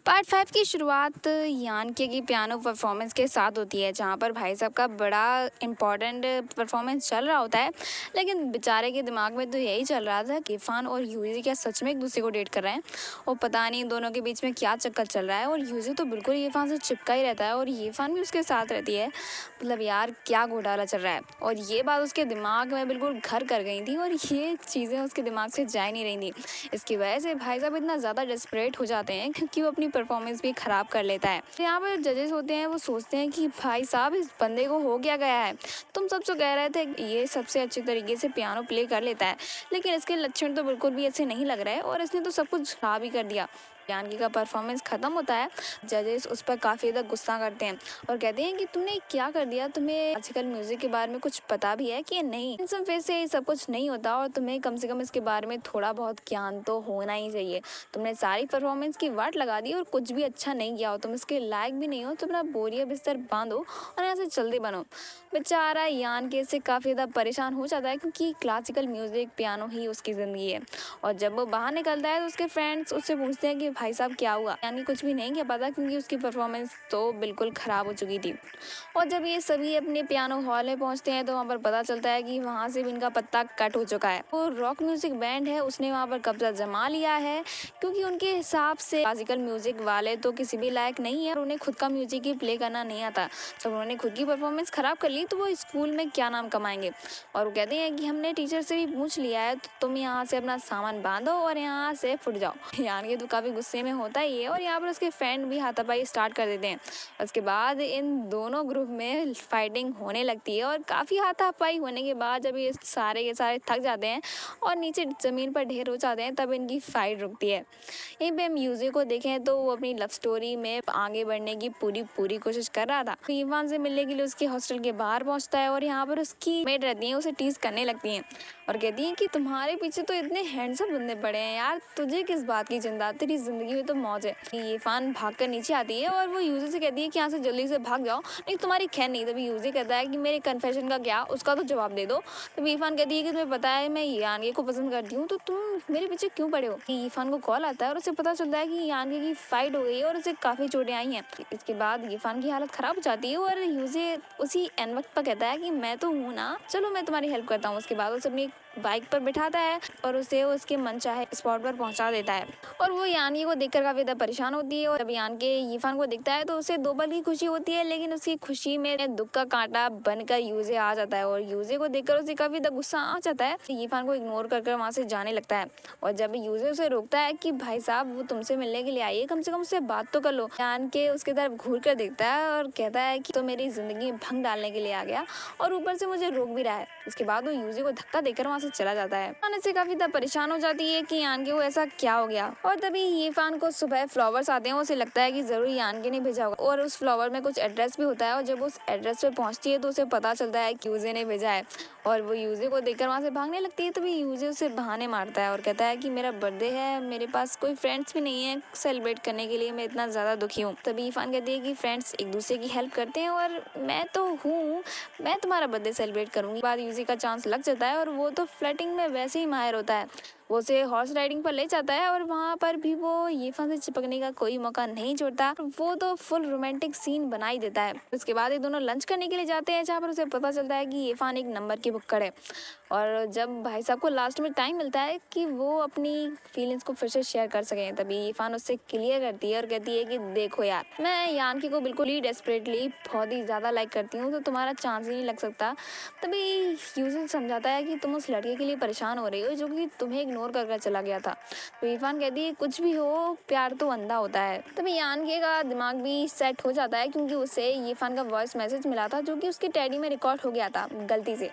Part 5 की शुरुआत यानके की पियानो परफॉर्मेंस के साथ होती है, जहाँ पर भाई साहब का बड़ा इम्पोर्टेंट परफॉर्मेंस चल रहा होता है। लेकिन बेचारे के दिमाग में तो यही चल रहा था कि इरफान और यूजी क्या सच में एक दूसरे को डेट कर रहे हैं, और पता नहीं दोनों के बीच में क्या चक्कर चल रहा है। और यूजी तो बिल्कुल इरफान से चिपका ही रहता है और इरफान भी उसके साथ रहती है। मतलब यार क्या घोटाला चल रहा है। और ये बात उसके दिमाग में बिल्कुल घर कर गई थी और ये चीज़ें उसके दिमाग से जा नहीं रही थी। इसकी वजह से भाई साहब इतना ज़्यादा डेस्परेट हो जाते हैं क्योंकि वो अपनी परफॉर्मेंस भी ख़राब कर लेता है। तो यहाँ पर जजेस होते हैं, वो सोचते हैं कि भाई साहब इस बंदे को हो क्या गया है। तुम सब जो कह रहे थे ये सबसे अच्छे तरीके से पियानो प्ले कर लेता है, लेकिन इसके लक्षण तो बिल्कुल भी अच्छे नहीं लग रहे हैं और इसने तो सब कुछ खराब ही कर दिया। यानकी का परफॉर्मेंस खत्म होता है। जजेस उस पर काफ़ी ज़्यादा गुस्सा करते हैं और कहते हैं कि तुमने क्या कर दिया, तुम्हें आजकल म्यूजिक के बारे में कुछ पता भी है कि नहीं। इन सब फेस से ये सब कुछ नहीं होता और तुम्हें कम से कम इसके बारे में थोड़ा बहुत ज्ञान तो होना ही चाहिए। तुमने सारी परफॉर्मेंस की वाट लगा दी और कुछ भी अच्छा नहीं किया हो, तुम इसके लायक भी नहीं हो। तुम अपना बोरिया बिस्तर बांधो और यहाँ से जल्दी बनो। बेचारा यान के इससे काफ़ी ज़्यादा परेशान हो जाता है क्योंकि क्लासिकल म्यूजिक पियानो ही उसकी ज़िंदगी है। और जब वो बाहर निकलता है तो उसके फ्रेंड्स उससे पूछते हैं कि भाई साहब क्या हुआ। यानी कुछ भी नहीं कह पाता क्योंकि उसकी परफॉर्मेंस तो बिल्कुल ख़राब हो चुकी थी। और जब ये सभी अपने पियानो हॉल में पहुंचते हैं तो वहाँ पर पता चलता है कि वहाँ से भी इनका पत्ता कट हो चुका है। वो रॉक म्यूजिक बैंड है, उसने वहाँ पर कब्जा जमा लिया है क्योंकि उनके हिसाब से क्लासिकल म्यूजिक वाले तो किसी भी लायक नहीं है और उन्हें खुद का म्यूजिक ही प्ले करना नहीं आता। जब उन्होंने खुद की परफॉर्मेंस खराब कर ली तो वो स्कूल में क्या नाम कमाएंगे। और वो कहते हैं कि हमने टीचर से भी पूछ लिया है, तो तुम यहाँ से अपना सामान बांधो और यहाँ से फुट जाओ। यार ये तो काफ़ी गुस्से में होता ही है और यहाँ पर उसके फ्रेंड भी हाथापाई स्टार्ट कर देते हैं। उसके बाद इन दोनों ग्रुप में फाइटिंग होने लगती है और काफ़ी हाथापाई होने के बाद जब ये सारे के सारे थक जाते हैं और नीचे ज़मीन पर ढेर हो जाते हैं तब इनकी फाइट रुकती है। यहीं पे म्यूजिक को देखें तो वो अपनी लव स्टोरी में आगे बढ़ने की पूरी कोशिश कर रहा था। इरफान से मिलने के लिए उसके हॉस्टल के बाहर पहुंचता है और यहाँ पर उसकी मेट रहती है, उसे टीज करने लगती हैं और कहती हैं कि तुम्हारे पीछे तो इतने हैंडसम बंदे पड़े हैं यार, तुझे किस बात की चिंता, तेरी जिंदगी में तो मौज है। इरफान भाग कर नीचे आती है और वो यूजी से कहती है कि यहाँ से जल्दी से भाग जाओ, नहीं तुम्हारी खैर नहीं। तभी यूजी कहता है कि मेरे कन्फेशन का क्या, उसका तो जवाब दे दो। तभी इरफान कहती है कि तुम्हें पता है मैं यानगे को पसंद करती हूँ, तो तुम मेरे पीछे क्यों पड़े हो। इरफान को कॉल आता है और उसे पता चलता है कि यानगे की फाइट हो गई है और उसे काफ़ी चोटें आई हैं। इसके बाद इरफान की हालत ख़राब हो जाती है और यूजी उसी एन वक्त पर कहता है कि मैं तो हूँ ना, चलो मैं तुम्हारी हेल्प करता हूँ। उसके बाद उसे अपनी बाइक पर बिठाता है और उसे उसके मनचाहे स्पॉट पर पहुंचा देता है। और वो यानके को देखकर काफी ज्यादा परेशान होती है और जब यानके इरफान को दिखता है तो उसे दो पल की खुशी होती है, लेकिन उसकी खुशी में दुख का कांटा बनकर यूजे आ जाता है और यूजे को देखकर उसे काफी ज्यादा गुस्सा आ जाता है। इरफान को इग्नोर कर वहां से जाने लगता है और जब यूजे उसे रोकता है कि भाई साहब वो तुमसे मिलने के लिए आई है, कम से कम उससे बात तो कर लो। यानके उसके तरफ घूर कर देखता है और कहता है कि तो मेरी जिंदगी में भंग डालने के लिए आ गया और ऊपर से मुझे रोक भी रहा है। उसके बाद वो यूजी को धक्का देकर वहां से चला जाता है। इरफान से काफी ज्यादा परेशान हो जाती है कि यानके को ऐसा क्या हो गया। और तभी इरफान को सुबह फ्लावर्स आते हैं, उसे लगता है कि जरूर यानके ने भेजा होगा और उस फ्लावर में कुछ एड्रेस भी होता है और जब उस एड्रेस पे पहुंचती है तो उसे पता चलता है कि यूजे ने भेजा है और वो यूजे को देखकर वहां से भागने लगती है। तभी यूजे उसे बहाने मारता है और कहता है कि मेरा बर्थडे है, मेरे पास कोई फ्रेंड्स भी नहीं है सेलिब्रेट करने के लिए, मैं इतना ज्यादा दुखी हूँ। तभी इरफान कहती है कि फ्रेंड्स एक दूसरे की हेल्प करते हैं और मैं तो हूँ, मैं तुम्हारा बर्थडे सेलिब्रेट करूंगी। बाद यूजी का चांस लग जाता है और वो तो फ्लर्टिंग में वैसे ही माहिर होता है। वो उसे हॉर्स राइडिंग पर ले जाता है और वहाँ पर भी वो इरफान से चिपकने का कोई मौका नहीं छोड़ता। वो तो फुल रोमांटिक सीन बना ही देता है। उसके बाद ये दोनों लंच करने के लिए जाते हैं जहाँ पर उसे पता चलता है कि इरफान एक नंबर की भुक्कड़ है। और जब भाई साहब को लास्ट में टाइम मिलता है कि वो अपनी फीलिंग्स को फिर से शेयर कर सकें, तभी इरफान उससे क्लियर करती है और कहती है कि देखो यार, मैं यानकी को बिल्कुल ही डेस्परेटली बहुत ही ज़्यादा लाइक करती हूँ, तो तुम्हारा चांस ही नहीं लग सकता। तभी यूजुअल समझाता है कि तुम उस लड़के के लिए परेशान हो रही हो जो कि तुम्हें इग्नोर कर चला गया था। तो इरफान कहती है कुछ भी हो, प्यार तो अंधा होता है। तभी यानके का दिमाग भी सेट हो जाता है क्योंकि उसे इरफान का वॉइस मैसेज मिला था जो कि उसके टैडी में रिकॉर्ड हो गया था गलती से।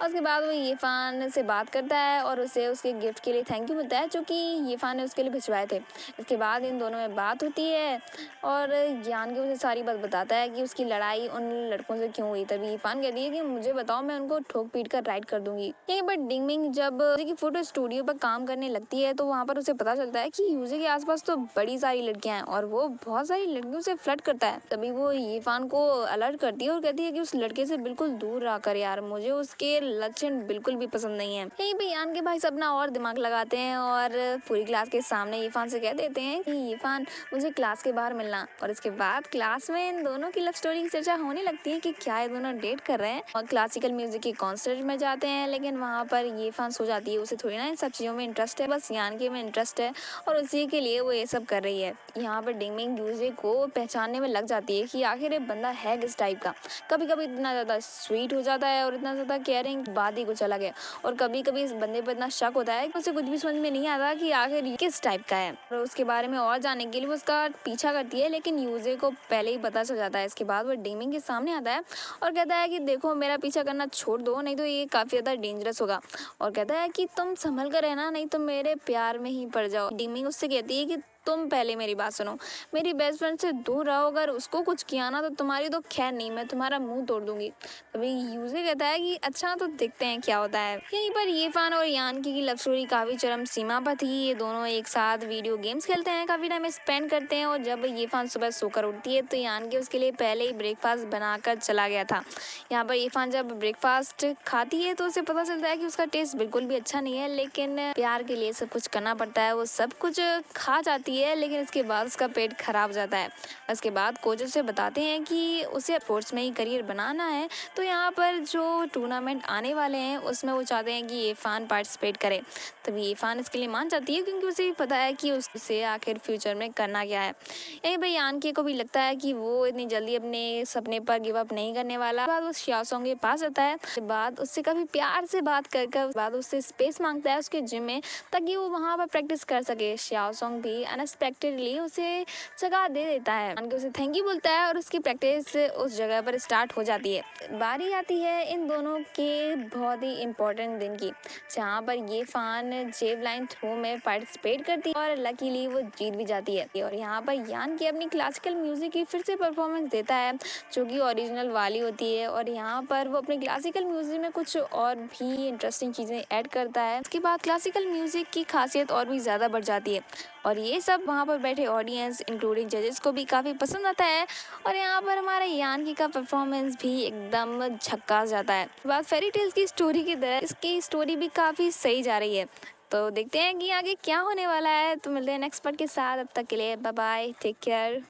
और उसके बाद वो इरफान से बात करता है और उसे उसके गिफ्ट के लिए थैंक यू बोलता है जो कि इरफान ने उसके लिए भिजवाए थे। इसके बाद इन दोनों में बात होती है और यानके उसे सारी बात बताता है कि उसकी लड़ाई उन लड़कों से क्यों हुई। तभी इरफान कहती है कि मुझे बताओ, मैं उनको ठोक पीट कर राइड कर दूंगी। यहीं पर डिंग मिंग जब की फोटो स्टूडियो पर काम करने लगती है तो वहाँ पर उसे पता चलता है कि यूजे के आसपास तो बड़ी सारी लड़कियां हैं और वो बहुत सारी लड़कियों से फ्लर्ट करता है। तभी वो यीफान को अलर्ट करती है और कहती है कि उस लड़के से बिल्कुल दूर रहा कर यार, मुझे उसके लक्षण बिल्कुल भी पसंद नहीं है। यहीं पे यान के भाई अपना और दिमाग लगाते हैं और पूरी क्लास के सामने यीफान से कह देते हैं कि यीफान मुझे क्लास के बाहर मिलना। और इसके बाद क्लास में इन दोनों की लव स्टोरी की चर्चा होने लगती है कि क्या ये दोनों डेट कर रहे हैं और क्लासिकल म्यूजिक के कॉन्सर्ट में जाते हैं। लेकिन वहाँ पर यीफान सो जाती है, उसे थोड़ी ना इन सब चीजों में इंटरेस्ट है, बस यान के में इंटरेस्ट है और उसी के लिए वो ये सब कर रही है। यहाँ पर डिंगमिंग यूजे को पहचानने में लग जाती है कि आखिर ये बंदा है किस टाइप का। कभी कभी इतना ज्यादा स्वीट हो जाता है और इतना ज्यादा केयरिंग, बात ही कुछ अलग है। और कभी कभी इस बंदे पर इतना शक होता है कि उसे कुछ भी समझ में नहीं आता कि आखिर ये किस टाइप का है। और उसके बारे में और जानने के लिए वो उसका पीछा करती है, लेकिन यूजे को पहले ही पता चल जाता है। इसके बाद वो डिंगमिंग के सामने आता है और कहता है कि देखो मेरा पीछा करना छोड़ दो, नहीं तो ये काफी ज्यादा डेंजरस होगा। और कहता है कि तुम संभल कर रहना, नहीं तो मेरे प्यार में ही पड़ जाओ। डिंगमिंग उससे कहती है कि तुम पहले मेरी बात सुनो, मेरी बेस्ट फ्रेंड से दूर रहो, अगर उसको कुछ किया ना तो तुम्हारी तो खैर नहीं, मैं तुम्हारा मुंह तोड़ दूंगी। तभी यूजे कहता है कि अच्छा तो देखते हैं क्या होता है। यहीं पर यीफान और यानकी की लव स्टोरी काफी चरम सीमा पर थी। ये दोनों एक साथ वीडियो गेम्स खेलते हैं, काफी टाइम स्पेंड करते हैं और जब यीफान सुबह सोकर उठती है तो यानकी उसके लिए पहले ही ब्रेकफास्ट बनाकर चला गया था। यहाँ पर यीफान जब ब्रेकफास्ट खाती है तो उसे पता चलता है कि उसका टेस्ट बिल्कुल भी अच्छा नहीं है, लेकिन प्यार के लिए सब कुछ करना पड़ता है। वो सब कुछ खा जाती है, लेकिन इसके बाद उसका पेट खराब हो जाता है। उसके बाद कोच उसे बताते हैं कि उसे स्पोर्ट्स में ही करियर बनाना है, तो यहाँ पर जो टूर्नामेंट आने वाले हैं उसमें वो चाहते हैं कि यीफान पार्टिसिपेट करे। तभी यीफान इसके लिए मान जाती है क्योंकि उसे भी पता है कि उसे आखिर फ्यूचर में करना क्या है। यहीं पर यानकी को भी लगता है कि वो इतनी जल्दी अपने सपने पर गिव अप नहीं करने वाला। बाद वो शियाओसोंग के पास जाता है, उसके बाद उससे काफी प्यार से बात कर बाद उससे स्पेस मांगता है उसके जिम में, ताकि वो वहाँ पर प्रैक्टिस कर सके। शियाओसोंग भी अनएक्सपेक्टेडली उसे जगह दे देता है, यानकी उसे थैंक यू बोलता है और उसकी प्रैक्टिस उस जगह पर स्टार्ट हो जाती है। बारी आती है इन दोनों के बहुत ही इम्पोर्टेंट दिन की, जहाँ पर यीफान जेवलाइन थ्रो में पार्टिसिपेट करती है और लकीली वो जीत भी जाती है। और यहाँ पर यानकी अपनी क्लासिकल म्यूजिक की फिर से परफॉर्मेंस देता है जो कि ओरिजिनल वाली होती है। और यहाँ पर वो अपने क्लासिकल म्यूजिक में कुछ और भी इंटरेस्टिंग चीजें ऐड करता है। उसके बाद क्लासिकल म्यूजिक की खासियत और भी ज्यादा बढ़ जाती है और ये सब वहाँ पर बैठे ऑडियंस इंक्लूडिंग जजेस को भी काफी पसंद आता है। और यहाँ पर हमारे यानकी का परफॉर्मेंस भी एकदम झक्कास जाता है। बात फेरी टेल्स की स्टोरी की तरह इसकी स्टोरी भी काफी सही जा रही है, तो देखते हैं कि आगे क्या होने वाला है। तो मिलते हैं नेक्स्ट पार्ट के साथ, अब तक के लिए बाय बाय, टेक केयर।